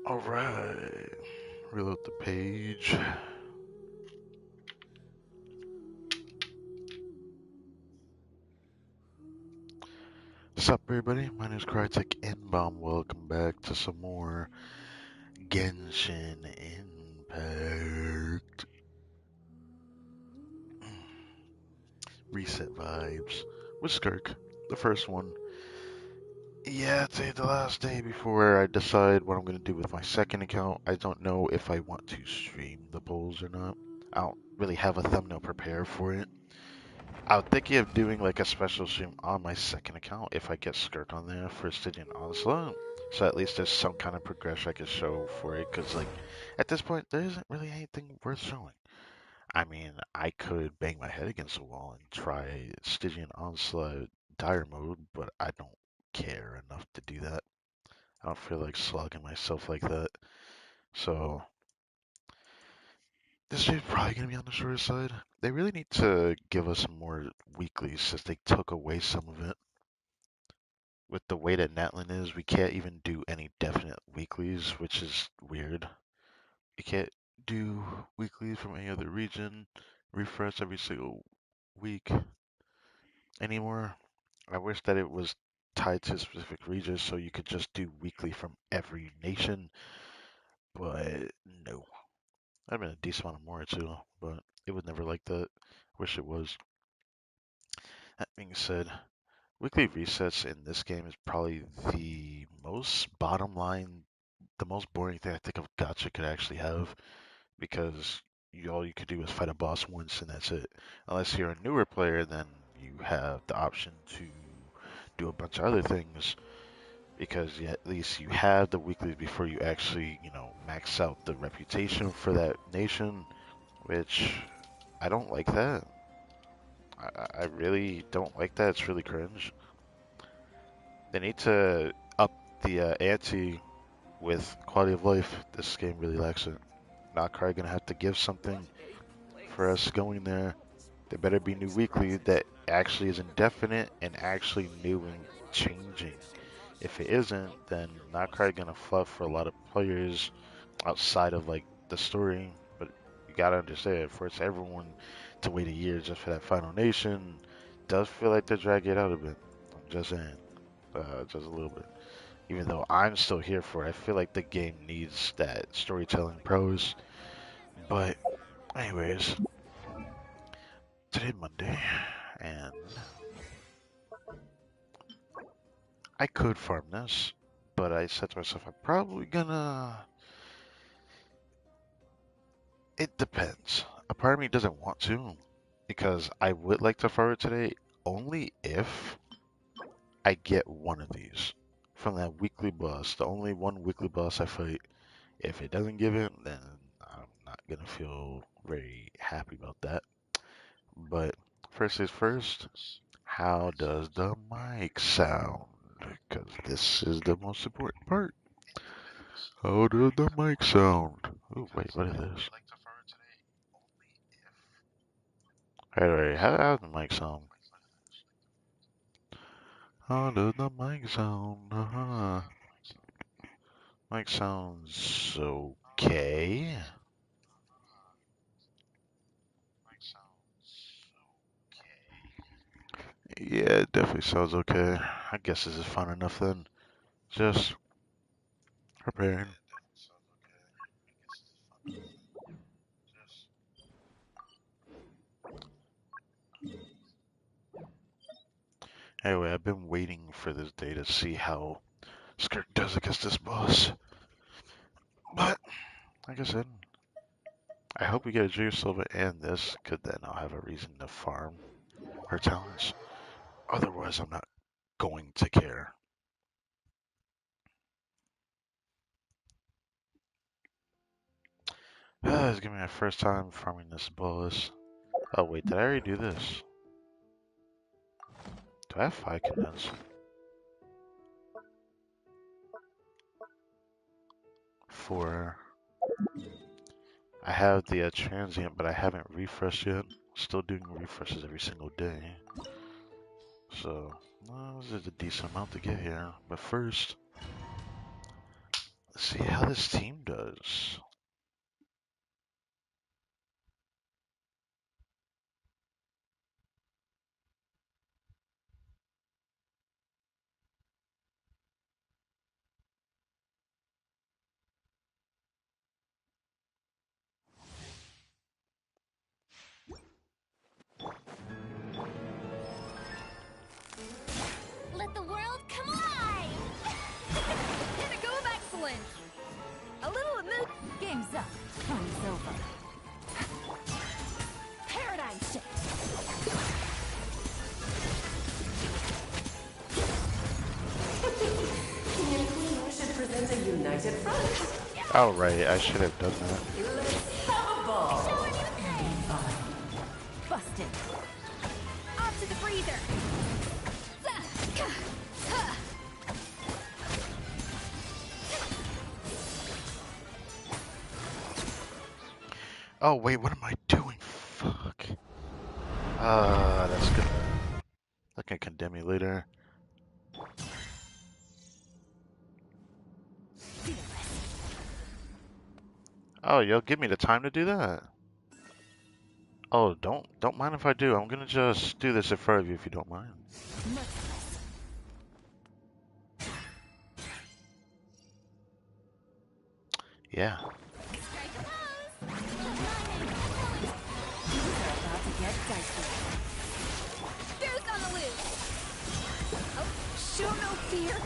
Alright, reload the page. What's up, everybody? My name is Crytek Inbomb. Welcome back to some more Genshin Impact. Reset vibes with Skirk, the first one. Yeah, today's the last day before I decide what I'm going to do with my second account. I don't know if I want to stream the polls or not. I don't really have a thumbnail prepared for it. I was thinking of doing like a special stream on my second account if I get Skirk on there for Stygian Onslaught. So at least there's some kind of progression I can show for it. Because like at this point, there isn't really anything worth showing. I mean, I could bang my head against the wall and try Stygian Onslaught dire mode, but I don't care enough to do that. I don't feel like slogging myself like that. So this stream's probably gonna be on the shorter side. They really need to give us more weeklies since they took away some of it. With the way that Natlin is, we can't even do any definite weeklies, which is weird. You can't do weeklies from any other region, refresh every single week anymore. I wish that it was tied to specific regions so you could just do weekly from every nation, but no. That'd been a decent amount of more too, but it was never like that. Wish it was. That being said, weekly resets in this game is probably the most bottom line, the most boring thing I think of gacha could actually have because all you could do is fight a boss once and that's it. Unless you're a newer player, then you have the option to do a bunch of other things because at least you have the weeklies before you actually, max out the reputation for that nation, which I don't like that. I really don't like that. It's really cringe. They need to up the ante with quality of life. This game really lacks it. Not probably gonna have to give something for us going there. There better be new weekly that actually is indefinite and actually new and changing. If it isn't, then not probably gonna fluff for a lot of players outside of like the story. But you gotta understand, for it's everyone to wait a year just for that final nation, does feel like they're dragging it out a bit. I'm just saying, just a little bit. Even though I'm still here for it, I feel like the game needs that storytelling prose. But anyways, today Monday, and I could farm this, but I said to myself, I'm probably gonna. It depends. A part of me doesn't want to, because I would like to farm it today only if I get one of these from that weekly boss. The only one weekly boss I fight. If it doesn't give it, then I'm not gonna feel very happy about that. But first things first, how does the mic sound? Because this is the most important part. How does the mic sound? Oh, wait, what is this? Alright, how does the mic sound? How does the mic sound? Mic sounds okay. Yeah, it definitely sounds okay. I guess this is fun enough then. Just preparing. Anyway, I've been waiting for this day to see how Skirk does against this boss. But, like I said, I hope we get a Junior Silva and this, because then I'll have a reason to farm her talents. Otherwise, I'm not going to care. It's gonna be my first time farming this boss. Oh wait, did I already do this? Do I have 5 condense? 4. I have the transient, but I haven't refreshed yet. Still doing refreshes every single day. So, this is a decent amount to get here. But first, Let's see how this team does. Let the world come alive! Hit a go of excellence! A little emo- Game's up. Time's over. Paradigm shift. King and Queen should present a united front. Oh, right, I should have done that. Let's have a ball. Show anything! Busted. Off to the freezer! Oh, wait, what am I doing? Fuck. That's good. That can condemn me later. Oh, you'll give me the time to do that? Oh, don't mind if I do. I'm gonna just do this in front of you if you don't mind. Yeah. Goose on the loose! Oh, show no fear.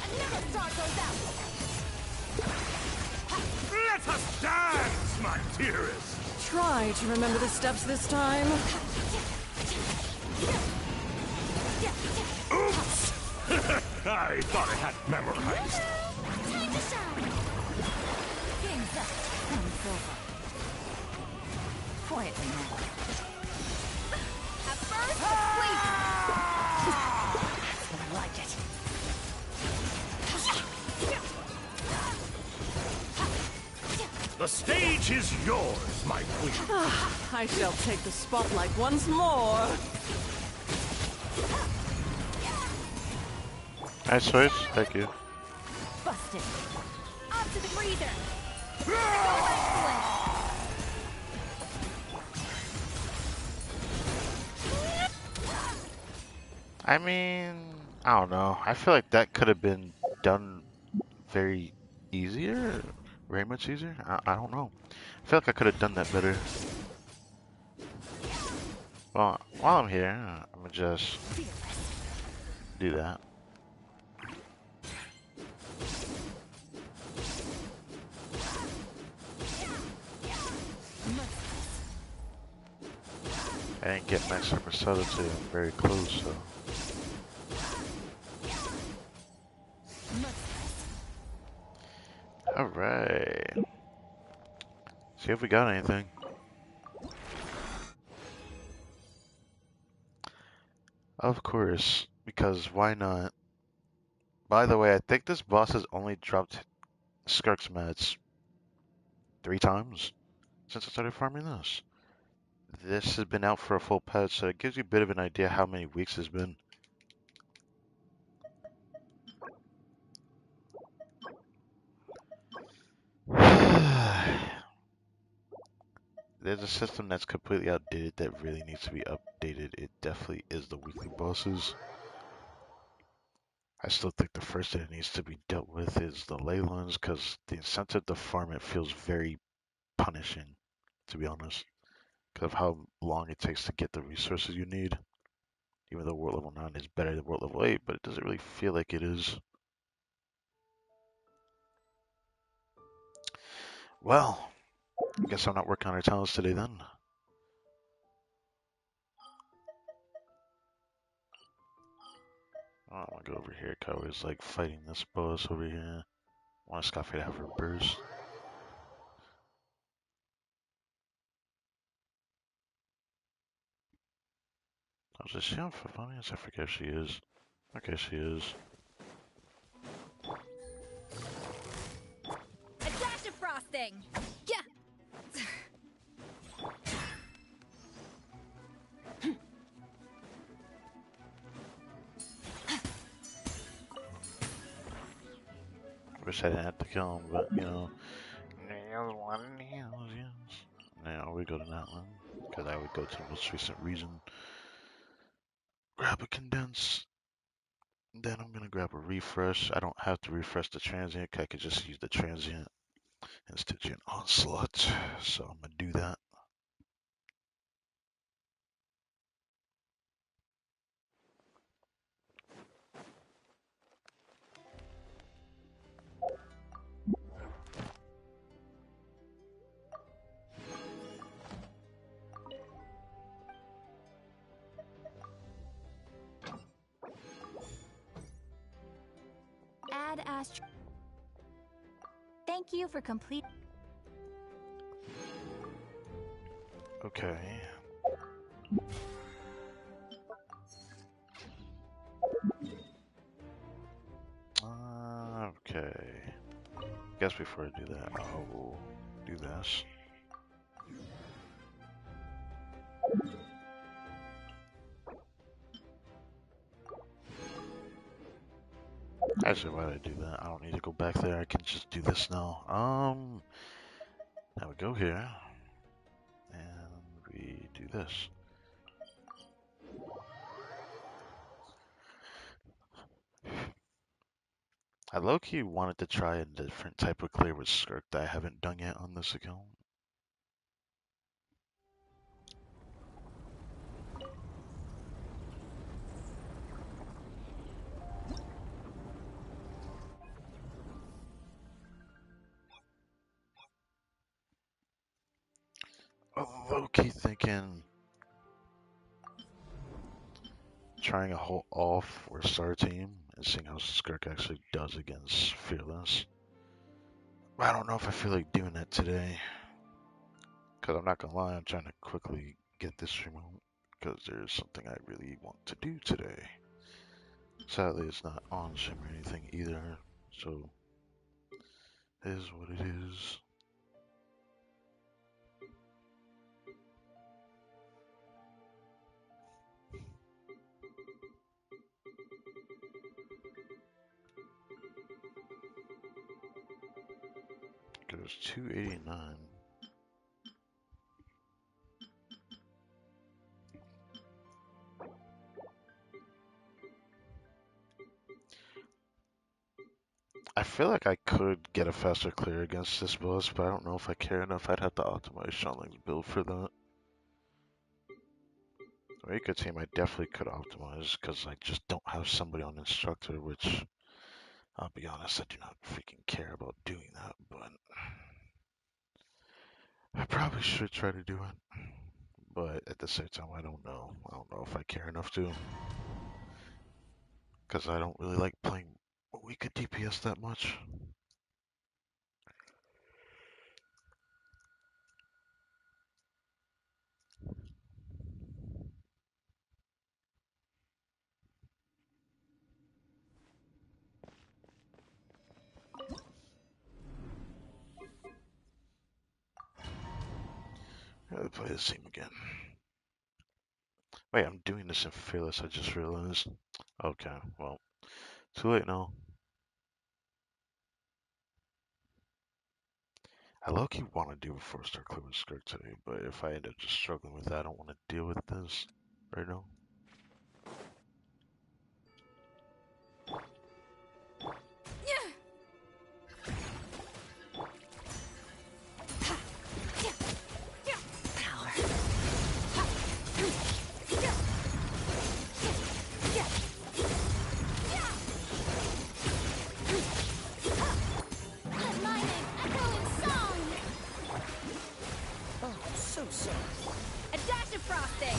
Another star goes out! Let us dance, my dearest! Try to remember the steps this time. Oops! I thought I had memorized. Time to shine! Game's up. Time's over. Quietly now. At first, sleep! That's what I like it. The stage is yours, my queen. I shall take the spotlight once more. Nice choice. Thank you. Busted. Off to the freezer! I mean, I don't know. I feel like that could have been done very easier. Very much easier. I don't know. I feel like I could have done that better. Well, while I'm here, I'm gonna just do that. I didn't get max episode to I'm very close, so. Alright. See if we got anything. Of course, because why not? By the way, I think this boss has only dropped Skirk's meds 3 times since I started farming this. This has been out for a full patch, so it gives you a bit of an idea how many weeks it's been. There's a system that's completely outdated that really needs to be updated. It definitely is the weekly bosses. I still think the first thing that needs to be dealt with is the ley lines, because the incentive to farm it feels very punishing, to be honest, because of how long it takes to get the resources you need. Even though world level 9 is better than world level 8, but it doesn't really feel like it is. Well, I guess I'm not working on our talents today then. Oh, I want to go over here. I always like fighting this boss over here. I want to Scoffy to have her burst. Oh, is she on Favonius? I forget if she is. Okay, she is. A dash of frosting! Yeah! Wish I didn't have to kill him, but you know. Now we go to that one because I would go to the most recent region, grab a condense, then I'm gonna grab a refresh. I don't have to refresh the transient, 'cause I could just use the transient and STYGIAN onslaught. So I'm gonna do that. Add Astro. Thank you for complete. Okay. Okay. Guess before I do that, I'll do this. Actually, why did I do that? I don't need to go back there. I can just do this now. Now we go here, and we do this. I low-key wanted to try a different type of clear with Skirk that I haven't done yet on this account. Low-key thinking trying a whole off or star team and seeing how Skirk actually does against Fearless. But I don't know if I feel like doing that today. Because I'm not gonna lie, I'm trying to quickly get this remote. Because there's something I really want to do today. Sadly, it's not on sim or anything either. So, it is what it is. Goes 289. I feel like I could get a faster clear against this boss, but I don't know if I care enough. I'd have to optimize Shanling's build for that. Rika team I definitely could optimize because I just don't have somebody on instructor, which I'll be honest, I do not freaking care about doing that, but I probably should try to do it. But at the same time, I don't know. I don't know if I care enough to. Because I don't really like playing weaker DPS that much. I gotta play this team again. Wait, I'm doing this in Fearless, I just realized. Okay, well, too late now. I low-key want to do a 4-star clear with Skirk today, but if I end up just struggling with that, I don't want to deal with this right now. A dash of frosting.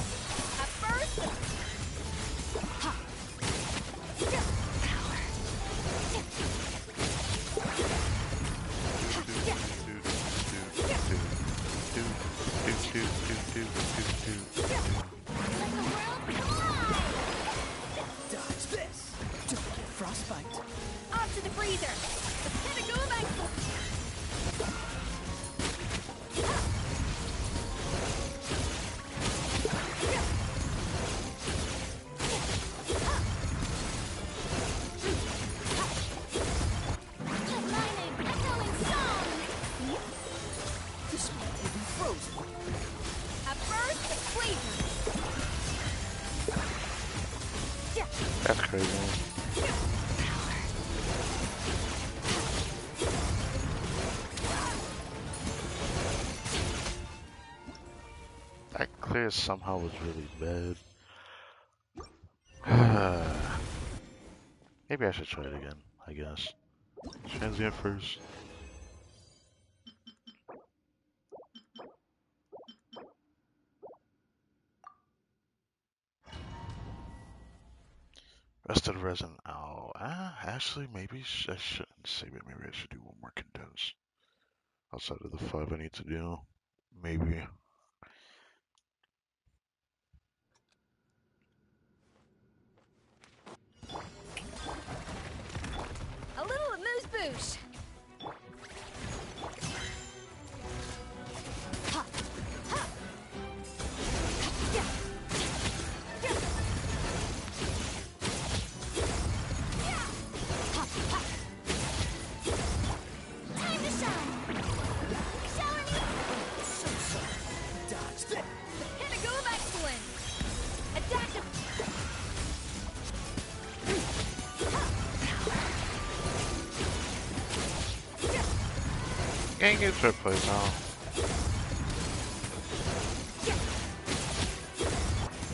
At first, Dodge this! Don't get frostbite. off to the freezer. The pinnacle of excellence. crazy. That clear somehow was really bad. Maybe I should try it again, I guess. Transient first. Rest of the resin. Oh, actually, maybe I shouldn't save it. Maybe I should do one more condense. Outside of the 5 I need to do. Maybe. A little amuse-bouche. Ha! Ha! Yeah! Yeah! Yeah! Ha! Ha! Time to shine! Showing you! So sorry. Dodge that. Pinnacle of excellence! A dash of... Can't get to a place now.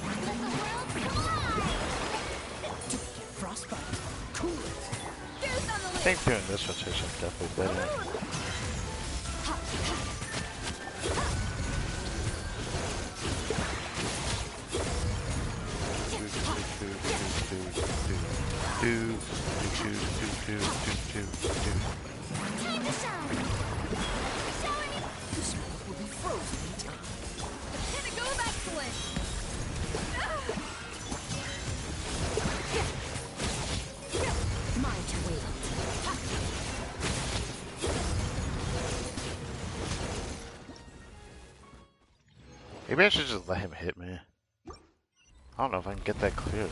Let the world collide! Get frostbite. Cool it. Goose on the I loose! think doing this rotation is definitely better. Ha! Ha! Time to shine! Showing you! This world will be frozen in time. The pinnacle of excellence! Mine to wield. Maybe I should just let him hit me. I don't know if I can get that clear.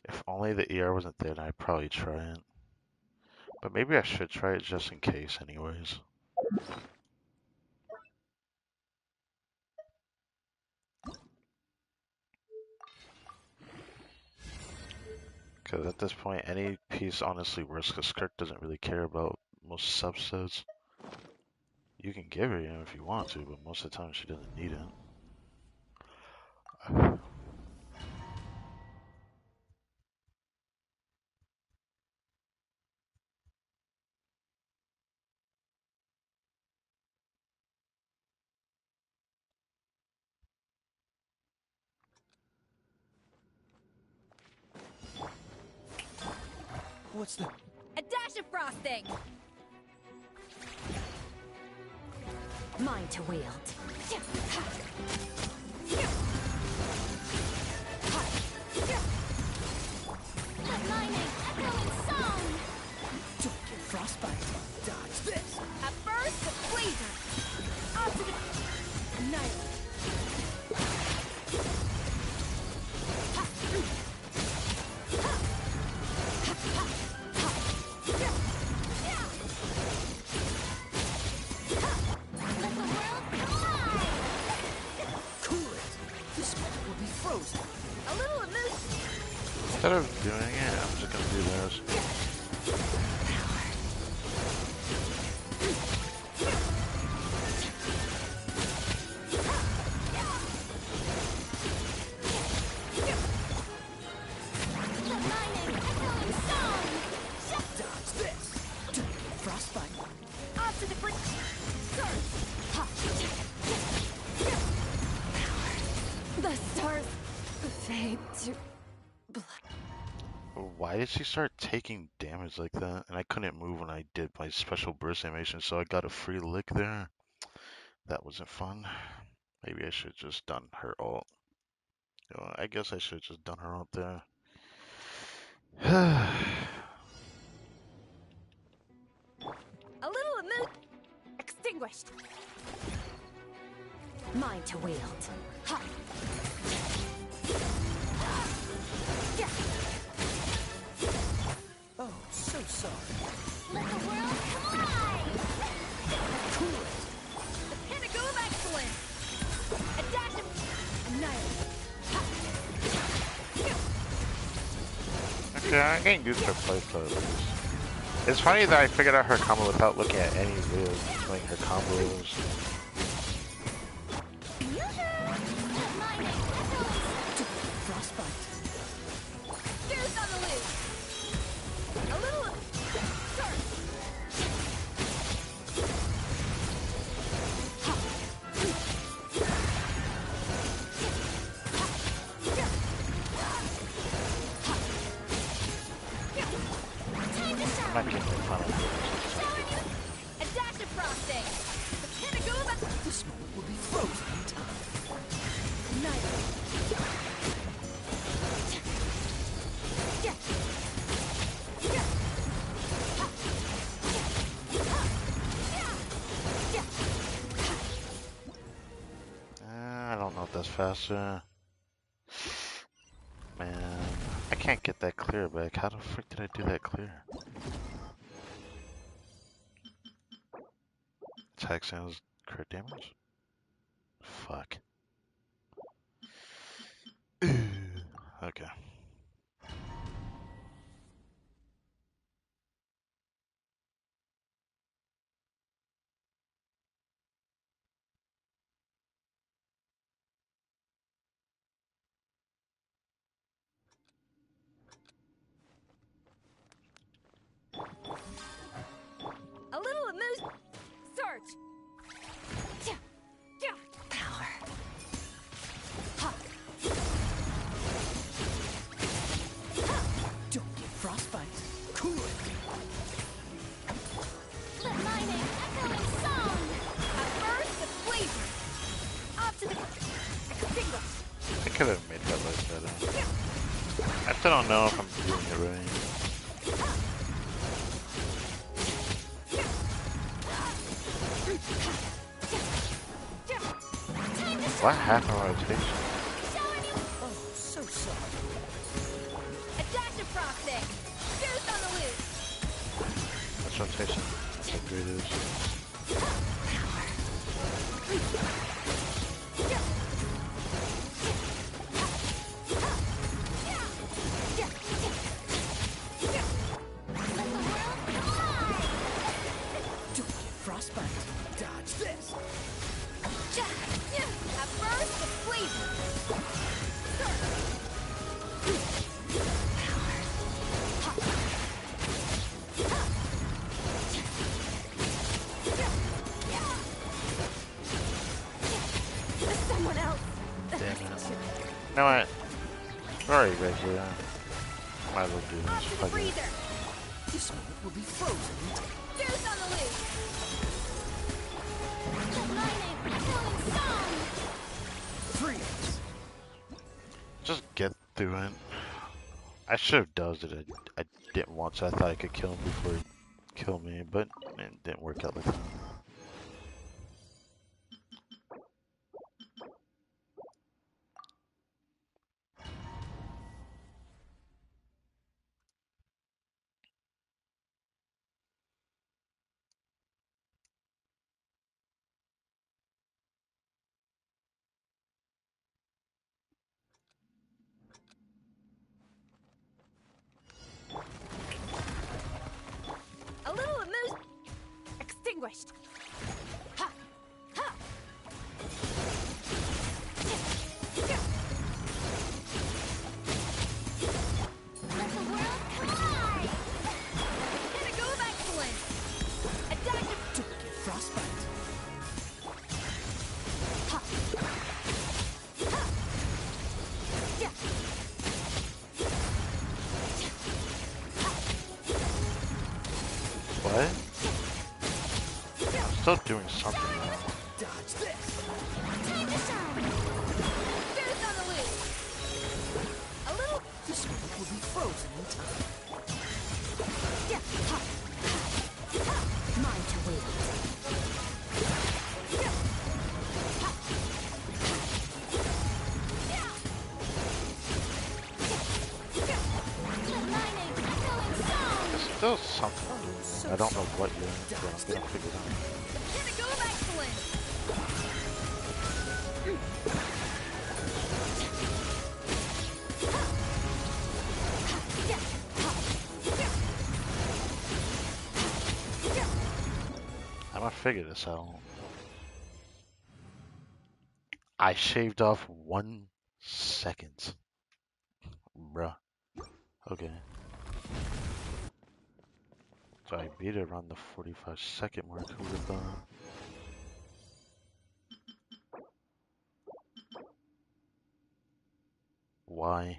If only the ER wasn't there, then I'd probably try it. But maybe I should try it just in case anyways. Because at this point, any piece honestly works, because Skirk doesn't really care about most subsets. You can give her him if you want to, but most of the time she doesn't need it. What's the... A dash of frosting! Mine to wield. A mining, echoing song! Don't get frostbite. Dodge this. A burst of blazer! Off to the... Annihilate. Let the world collide! Cool it. This world will be frozen. A little amuse... Instead of doing it, I'm just gonna do this. The mining, echoing song! Dodge this. Don't get frostbite. Off to the brick... The stars fade to blood. Why did she start taking damage like that? And I couldn't move when I did my special burst animation, so I got a free lick there. That wasn't fun. Maybe I should just done her ult. You know, I guess I should just done her ult there. A little amuse... Extinguished. Mine to wield. Ha! Yeah! Oh, sorry. Let the world collide! Cool it. The pinnacle of excellence! A dash of annihilate! Okay, I'm getting used to her playstyle at least. It's funny that I figured out her combo without looking at any videos doing her combos. Frostbite. Goose on the loose! A little start! Time to I'm shine! not getting the final videos. A dash of frosting! The pinnacle of This moment will be frozen in time. annihilate! I don't know if that's faster. Man, I can't get that clear back. How the frick did I do that clear? Attack sounds crit damage? Fuck. Okay. A little amuse. Search. Power. Don't get frostbite. Cool it. Let my name echo in song. A burst of flavor. Up to the extinguish. I could have made that like better. I still don't know if I'm doing it right. What happened rotation? Oh, so sorry. A dash of frosting. Goose on the loose. What's rotation? That's great is. Let the world collide. Don't get frostbite. Dodge this. A burst of flavor. Someone else. Damn it. You know what? Sorry, right here. Might as well do Off this. to the Fuck it. breather. This moment will be frozen in time. Goose on the loose. Let my name echo in song. Freeze. Just get through it. I should have dodged it. I didn't want to. I thought I could kill him before he killed me, but it didn't work out like that. A little amuse. Extinguished. Ha! Ha! Let the world collide. Pinnacle of excellence. A dash of Don't get frostbite. ha! Ha! Yeah. What? I'm still doing something now. Dodge this. Time to shine. Goose on the loose. A little. This moment will be frozen in time. Yeah. Ha! Ha! Mind your wait. Yeah. Ha! Yeah. Yeah. Let my name echo in song. Still I don't know what yet, but I'm gonna figure it out. Pinnacle of excellence. I'm gonna figure this out. I shaved off 1 second. Bruh. Okay. So I beat it around the 45-second mark. Who would have thought? Why?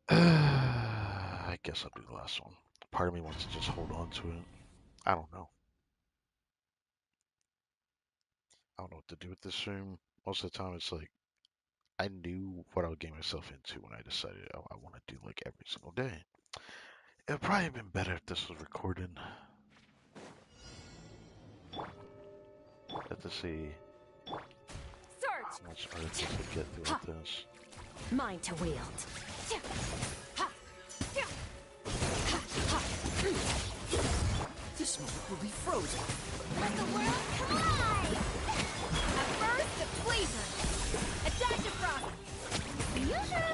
I guess I'll do the last one. Part of me wants to just hold on to it. I don't know. I don't know what to do with this stream. Most of the time, it's like I knew what I would get myself into when I decided I want to do like every single day. It'd probably have been better if this was recorded. Let's see Search! how much art I could get throughout this. Mine to wield. This moment will be frozen. Let the world collide! A burst of flavor. A dash of frost. Fusion.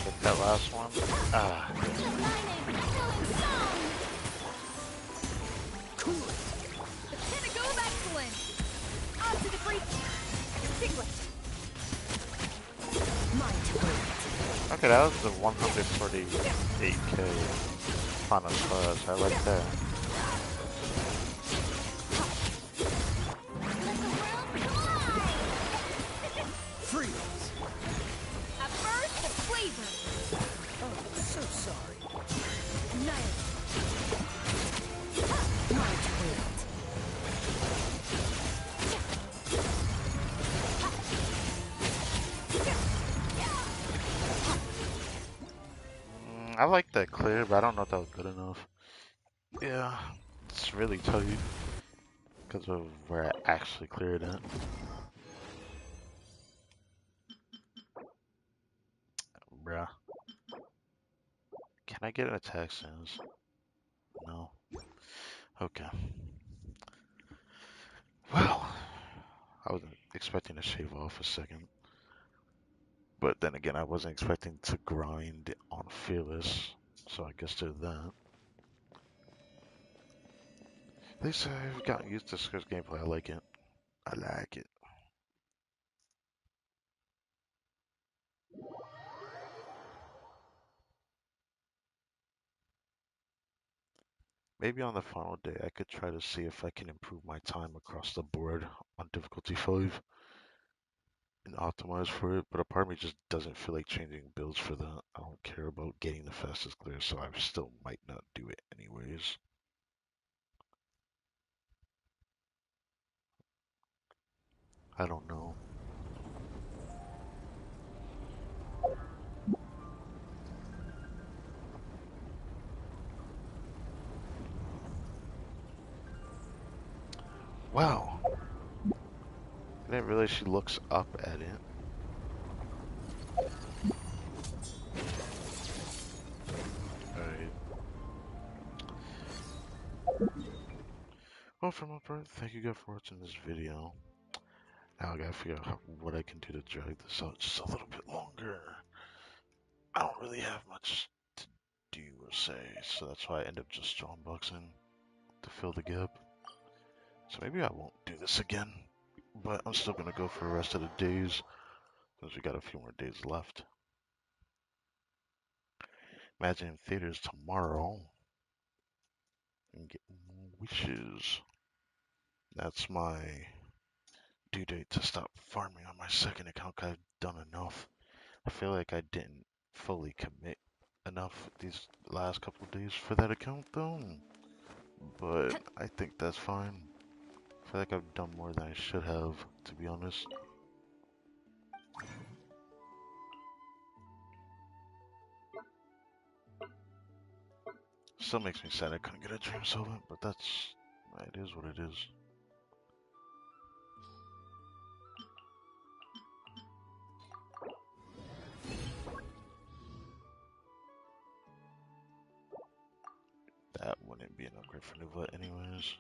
Hit that last one. Ah. Lightning, echoing song. Cool it. The pinnacle of excellence. On to the breach. Extinguish. Mine to wield. Okay, that was the 148k final class. I like that. Let the world collide! Freeze. A burst of flavor. Oh, so sorry. Annihilate. Mine to wield. I like that clear, but I don't know if that was good enough. Yeah, it's really tight because of where I actually cleared it. Bruh. Can I get an attack sense? No. Okay. Well, I wasn't expecting to shave off a second. But then again, I wasn't expecting to grind on Fearless. So I guess there's that. At least I've gotten used to Skirk's gameplay. I like it. I like it. Maybe on the final day, I could try to see if I can improve my time across the board on difficulty 5 and optimize for it. But a part of me just doesn't feel like changing builds for that. I don't care about getting the fastest clear, so I still might not do it anyways. I don't know. Wow. I didn't realize she looks up at it. Alright. Well, for my part, thank you guys for watching this video. Now I gotta figure out what I can do to drag this out just a little bit longer. I don't really have much to do or say, so that's why I end up just strong boxing to fill the gap. So maybe I won't do this again, but I'm still gonna go for the rest of the days because we got a few more days left. Imagine in theaters tomorrow and get more wishes. That's my due date to stop farming on my second account. I've done enough. I feel like I didn't fully commit enough these last couple of days for that account though, but I think that's fine. I feel like I've done more than I should have, to be honest. Still makes me sad I couldn't get a dream solvent, but that's It is what it is. That wouldn't be an upgrade for Nova anyways.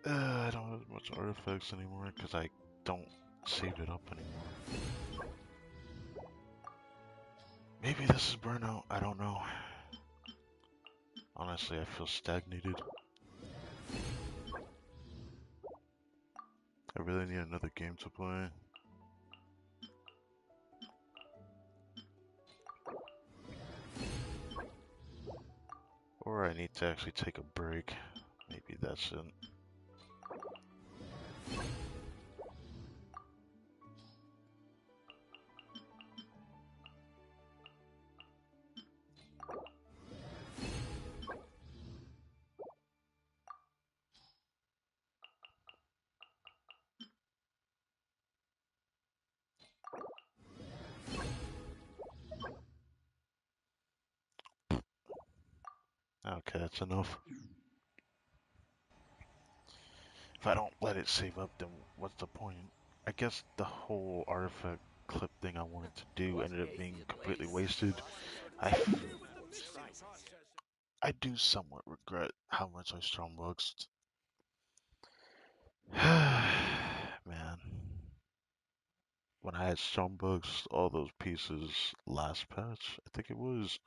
I don't have much artifacts anymore because I don't save it up anymore. Maybe this is burnout, I don't know. Honestly, I feel stagnated. I really need another game to play. Or I need to actually take a break. Maybe that's it. Okay, that's enough. If I don't let it save up, then what's the point? I guess the whole artifact clip thing I wanted to do ended up being completely wasted. I do somewhat regret how much I strongboxed. Man. When I had strongboxed all those pieces last patch, I think it was,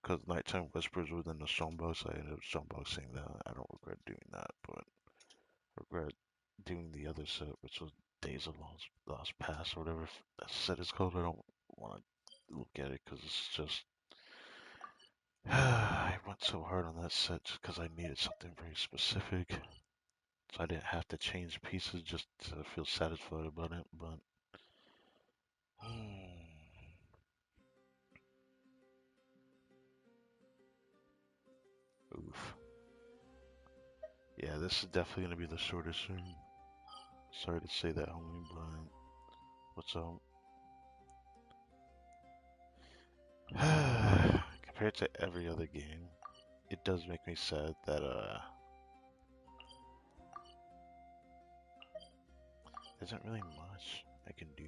because Nighttime Whispers was in the strongbox, I ended up strongboxing that. I don't regret doing that, but I regret doing the other set, which was Days of Lost Past or whatever that set is called. I don't want to look at it because it's just. I went so hard on that set just because I needed something very specific. So I didn't have to change pieces just to feel satisfied about it, but. Oof. Yeah, this is definitely going to be the shortest stream. Sorry to say that, homie, but what's up? Compared to every other game, it does make me sad that there isn't really much I can do.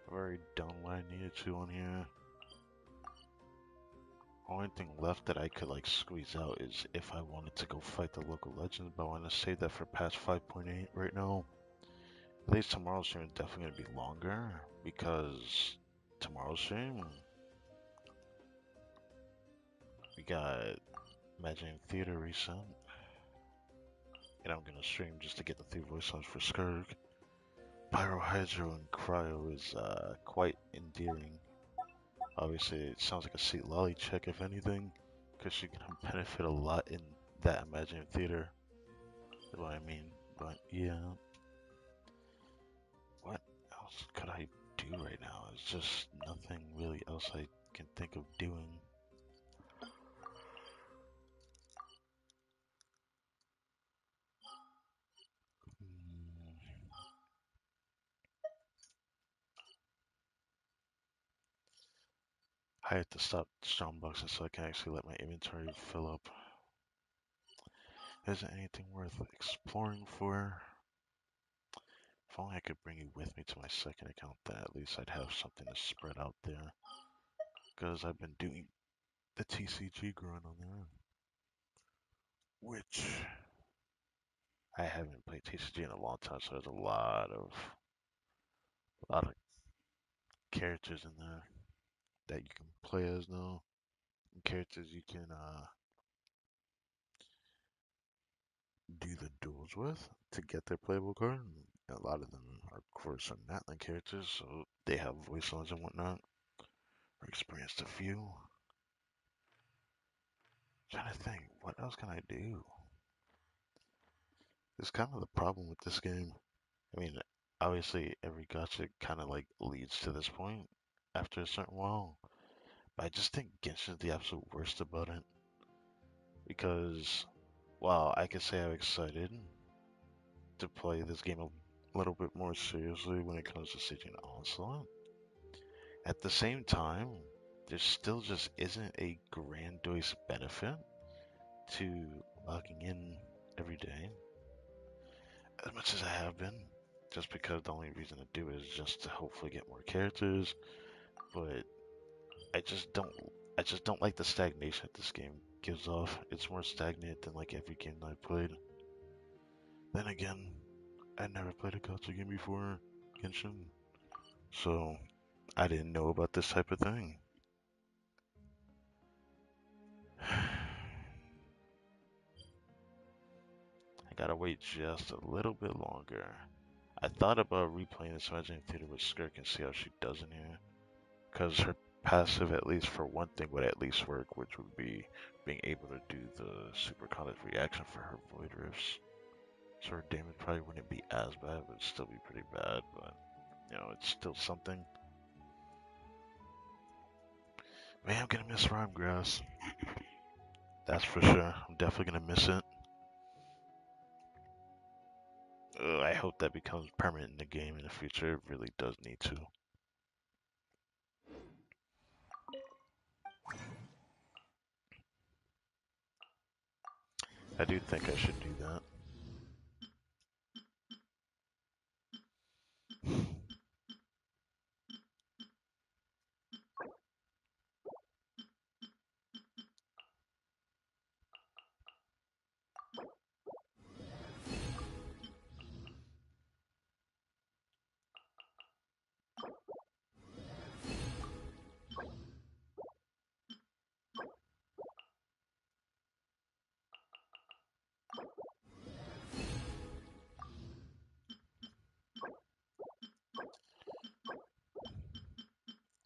I've already done what I needed to on here. Only thing left that I could like squeeze out is if I wanted to go fight the local legends, but I want to save that for patch 5.8 right now. At least tomorrow's stream is definitely gonna be longer because tomorrow's stream we got Imagining Theater recent, and I'm gonna stream just to get the 3 voice lines for Skirk. Pyro Hydro and Cryo is quite endearing. Obviously, it sounds like a sweet lolly chick if anything, because she can benefit a lot in that Imagining Theater. That's what I mean. But yeah, what else could I do right now? It's just nothing really else I can think of doing. I have to stop strongboxing so I can actually let my inventory fill up. Isn't anything worth exploring for? If only I could bring you with me to my second account, then at least I'd have something to spread out there. Because I've been doing the TCG grind on there, which I haven't played TCG in a long time, so there's a lot of characters in there that you can play as now, and characters you can do the duels with to get their playable card. And a lot of them are, of course, are Natlan characters, so they have voice lines and whatnot, or experienced a few. Trying to think, what else can I do? It's kind of the problem with this game. I mean, obviously every gacha kind of like leads to this point after a certain while. But I just think Genshin's the absolute worst about it. Because while I could say I'm excited, to play this game a little bit more seriously when it comes to Siege and Onslaught. At the same time, there still just isn't a grandiose benefit to logging in every day as much as I have been, just because the only reason to do it is just to hopefully get more characters. But I just don't, I just don't like the stagnation that this game gives off. It's more stagnant than like every game I've played. Then again, I never played a gacha game before, Genshin, so I didn't know about this type of thing. I gotta wait just a little bit longer. I thought about replaying this Imaginary Theater with Skirk and see how she does in here. Because her passive, at least for one thing, would at least work, which would be being able to do the super contact reaction for her Void Rifts. So her damage probably wouldn't be as bad, but it'd still be pretty bad, but, you know, it's still something. Man, I'm gonna miss Rhyme Grass. That's for sure. I'm definitely gonna miss it. I hope that becomes permanent in the game in the future. It really does need to. I do think I should do that.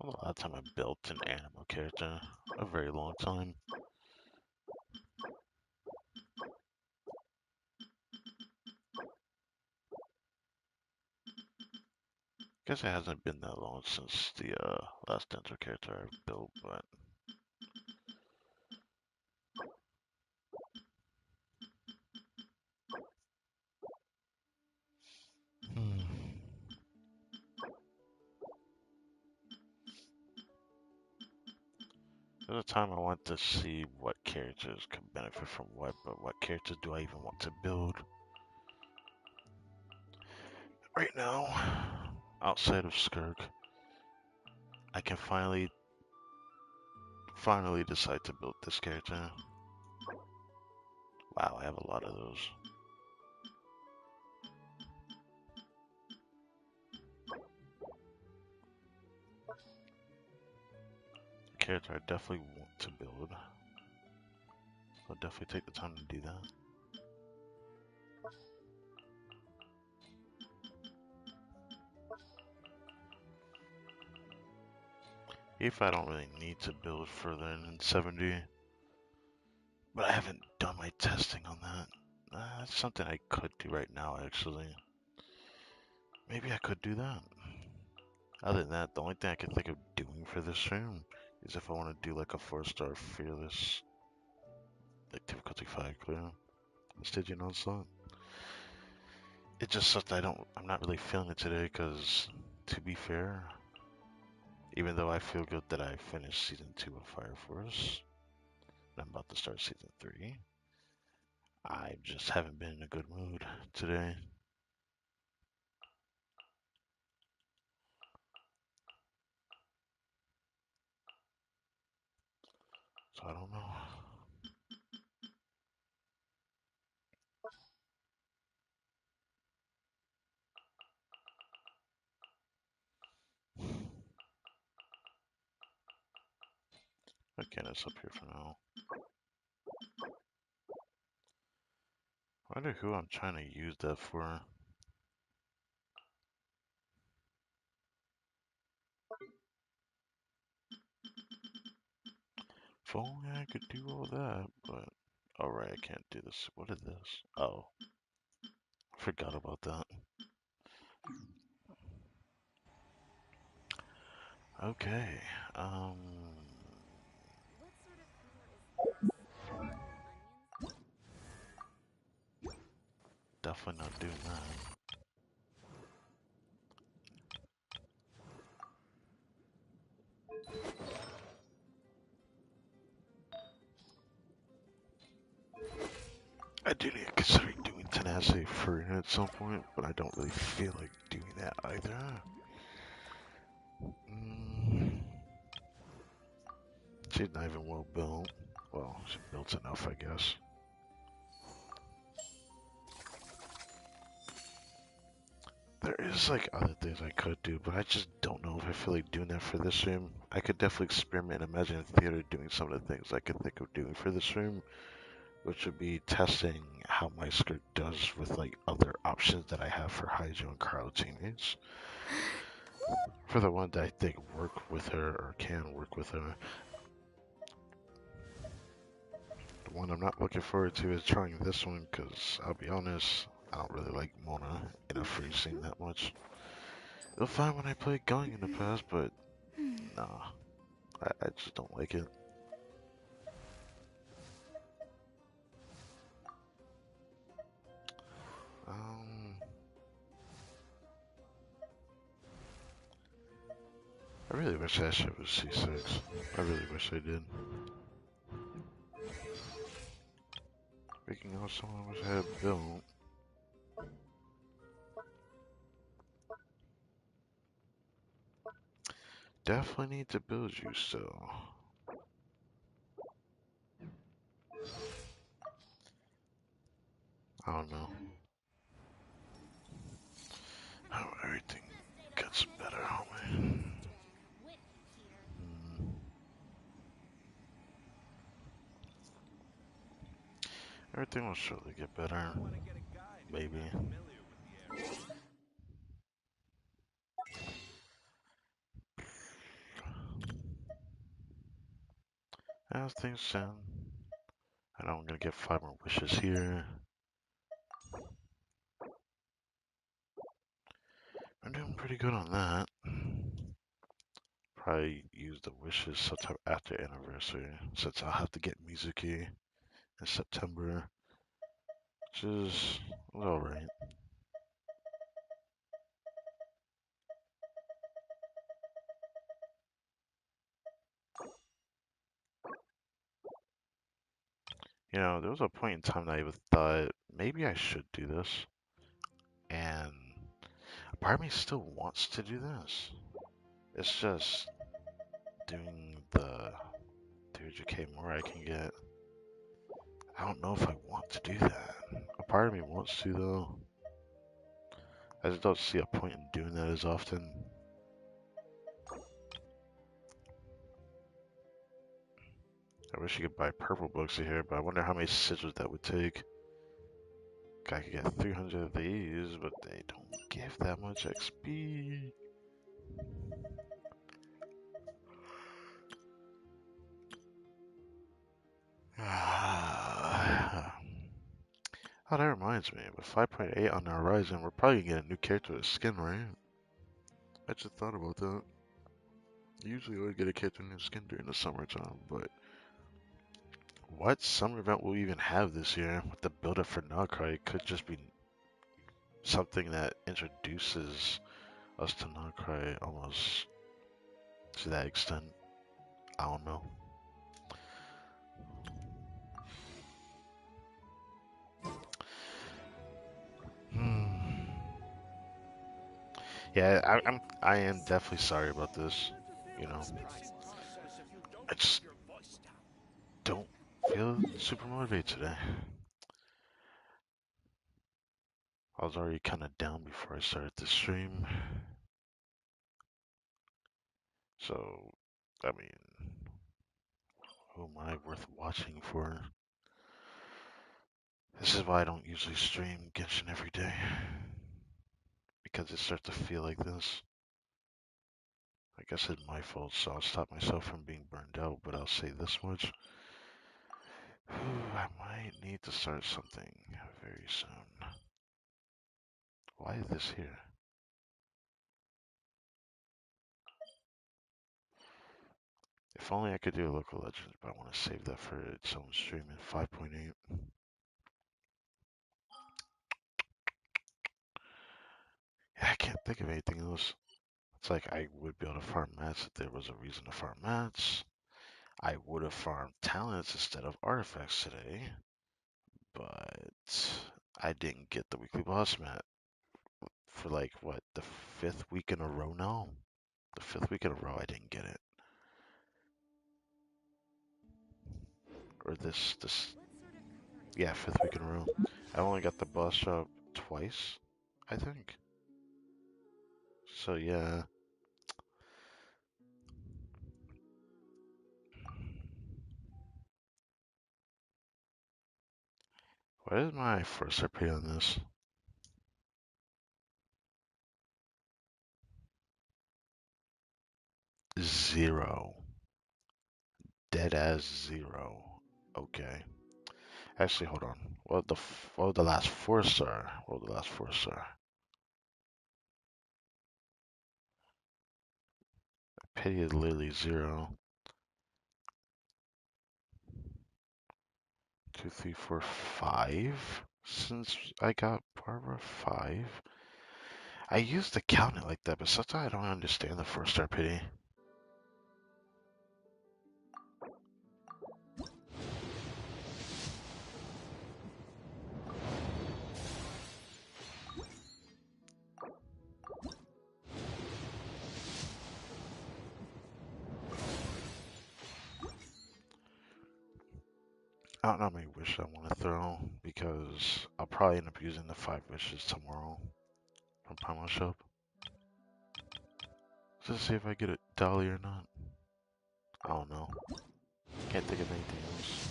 A lot of time I built an animal character. A very long time. Guess it hasn't been that long since the last dental character I built, but hmm. There's a time I want to see what characters could benefit from what, but what characters do I even want to build? Right now, outside of Skirk, I can finally decide to build this character. Wow, I have a lot of those. The character I definitely want to build. I'll definitely take the time to do that. If I don't really need to build further than 70, but I haven't done my testing on that. That's something I could do right now, actually. Maybe I could do that. Other than that, the only thing I can think of doing for this stream is if I want to do like a 4-star fearless, like difficulty 5 clear, Stygian onslaught. It's just such that I'm not really feeling it today because, to be fair, even though I feel good that I finished season 2 of Fire Force, and I'm about to start season 3, I just haven't been in a good mood today. So I don't know. Again, it's up here for now. I wonder who I'm trying to use that for. If only I could do all that, but alright, I can't do this. What is this? Oh, forgot about that. Okay, What sort of color is this? Onions? definitely not doing that. I do need to consider doing tenacity for at some point, but I don't really feel like doing that either. Mm, she's not even well built. Well, she built enough, I guess. There is like other things I could do, but I just don't know if I feel like doing that for this stream. I could definitely experiment and imagine in theater doing some of the things I could think of doing for this stream, which would be testing how my skirt does with like other options that I have for Haijo and Carlo teammates. For the one that I think work with her or can work with her. The one I'm not looking forward to is trying this one because I'll be honest, I don't really like Mona in a free scene that much. It was fine when I played Going in the past, but nah, I just don't like it. Um, I really wish that shit was C6. I really wish I did. Speaking of someone I wish I had built. Definitely need to build you still. I don't know. How everything gets better, homie. Hmm. Everything will surely get better. Maybe. As things stand, I know I'm gonna get 5 more wishes here. I'm doing pretty good on that. Probably use the wishes sometime after anniversary, since I'll have to get Mizuki in September, which is alright. You know, there was a point in time that I even thought maybe I should do this, and a part of me still wants to do this. It's just doing the 300k more I can get. I don't know if I want to do that. A part of me wants to though. I just don't see a point in doing that as often. I wish you could buy purple books here, but I wonder how many scissors that would take. I could get 300 of these, but they don't give that much XP. Oh, that reminds me, with 5.8 on the horizon, we're probably gonna get a new character with skin, right? I just thought about that. Usually I would get a character with new skin during the summertime, but what summer event will we even have this year with the build up for Nagcry? It could just be something that introduces us to Nagcry almost to that extent. I don't know. Hmm. Yeah, I am definitely sorry about this. You know, I just don't feel super motivated today. I was already kind of down before I started the stream, so I mean, who am I worth watching for? This is why I don't usually stream Genshin every day, because it starts to feel like this. I guess it's my fault, so I'll stop myself from being burned out, but I'll say this much. I might need to start something very soon. Why is this here? If only I could do a local legends, but I want to save that for its own stream in 5.8. think of anything else. It's like I would be able to farm mats if there was a reason to farm mats. I would have farmed talents instead of artifacts today, but I didn't get the weekly boss mat for like what, the fifth week in a row now? The fifth week in a row I didn't get it. Or this yeah, fifth week in a row. I only got the boss shop twice, I think. So yeah. What is my first RP on this? 0. Dead as 0. Okay. Actually, hold on. What would the last 4-star? What would the last 4-star? Pity is literally 0. 2, 3, 4, 5. Since I got Barbara 5. I used to count it like that, but sometimes I don't understand the 4-star pity. I don't know how many wishes I want to throw because I'll probably end up using the 5 wishes tomorrow from Primal Shop. Just to see if I get a dolly or not. I don't know. Can't think of anything else.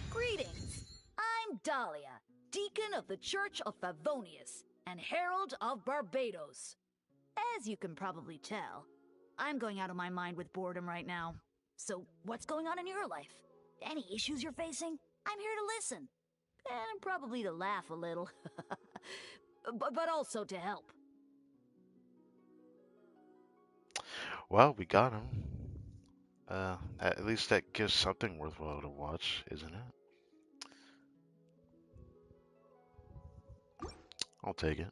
Greetings. I'm Dahlia, Deacon of the Church of Favonius and Herald of Barbados. As you can probably tell, I'm going out of my mind with boredom right now. So, what's going on in your life? Any issues you're facing? I'm here to listen. And probably to laugh a little. but also to help. Well, we got him. At least that gives something worthwhile to watch, isn't it? I'll take it.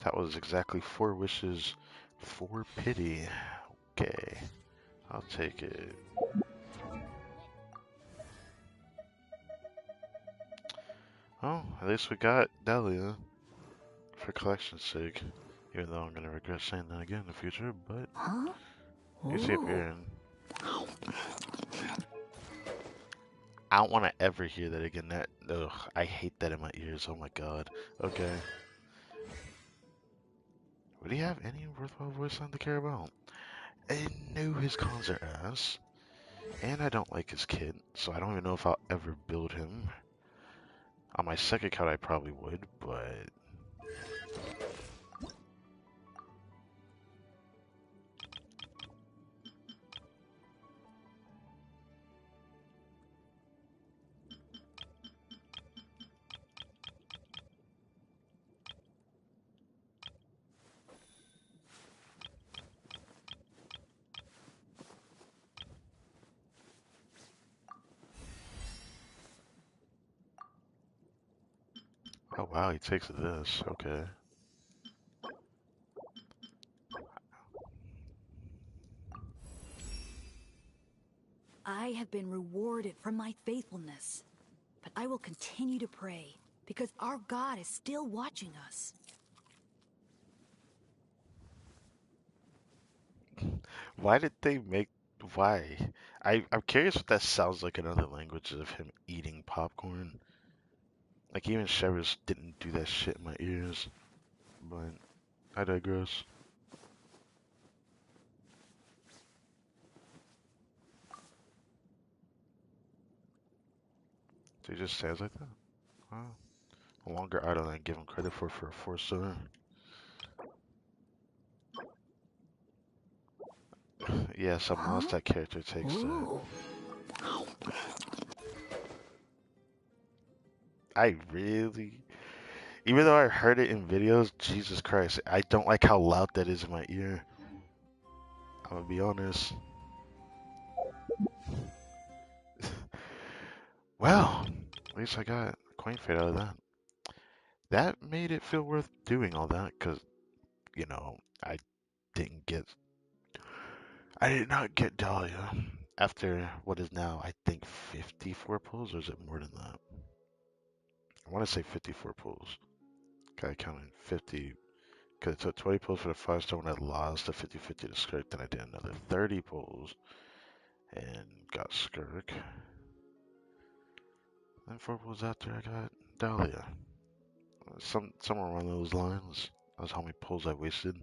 That was exactly 4 wishes for pity. Okay, I'll take it. Oh, at least we got Delia for collection's sake. Even though I'm gonna regret saying that again in the future, but Huh? you see Ooh. appearing. I don't want to ever hear that again. Ugh, I hate that in my ears. Oh my god. Okay. Would he have any worthwhile voice line to care about? I know his cons are ass, and I don't like his kid, so I don't even know if I'll ever build him. On my second account, I probably would, but oh wow, he takes this. Okay. I have been rewarded for my faithfulness, but I will continue to pray because our God is still watching us. Why did they make? Why? I'm curious what that sounds like in other languages of him eating popcorn. Like even Sheriff didn't do that shit in my ears, but I digress. So he just says like that. Wow. No longer idle than give him credit for a 4-star. Yeah, some Huh? lost that character takes that. Ooh. I really Even though I heard it in videos, Jesus Christ, I don't like how loud that is in my ear. I'm gonna be honest. Well, at least I got Queen Fate out of that. That made it feel worth doing all that, because, didn't get, I did not get Dahlia after what is now, I think, 54 pulls, or is it more than that? I want to say 54 pulls. I counted 50, because it took 20 pulls for the 5-star when I lost the 50-50 to Skirk, then I did another 30 pulls and got Skirk. Then 4 pulls after I got Dahlia. Somewhere around those lines. That was how many pulls I wasted.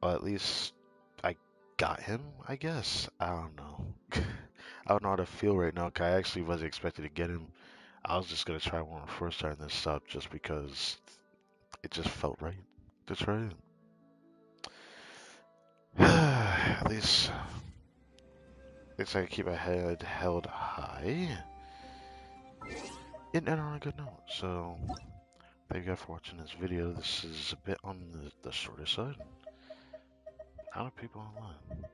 Well, at least I got him, I guess. I don't know. I don't know how to feel right now, 'cause I actually wasn't expecting to get him. I was just gonna try one more first star in this sub just because it just felt right. That's right. At least I can keep my head held high and end on a good note. So, thank you guys for watching this video. This is a bit on the shorter side. How do people online?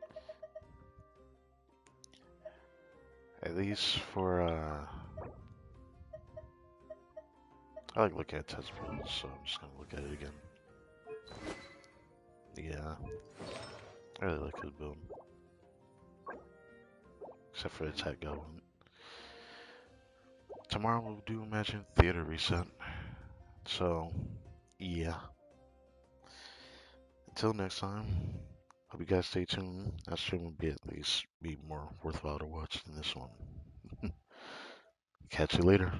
At least for, I like looking at test builds, so I'm just gonna look at it again. Yeah, I really like his build. Except for the tech element. Tomorrow we'll do Imagine Theater Reset. So, yeah. Until next time, hope you guys stay tuned. That stream will be at least be more worthwhile to watch than this one. Catch you later.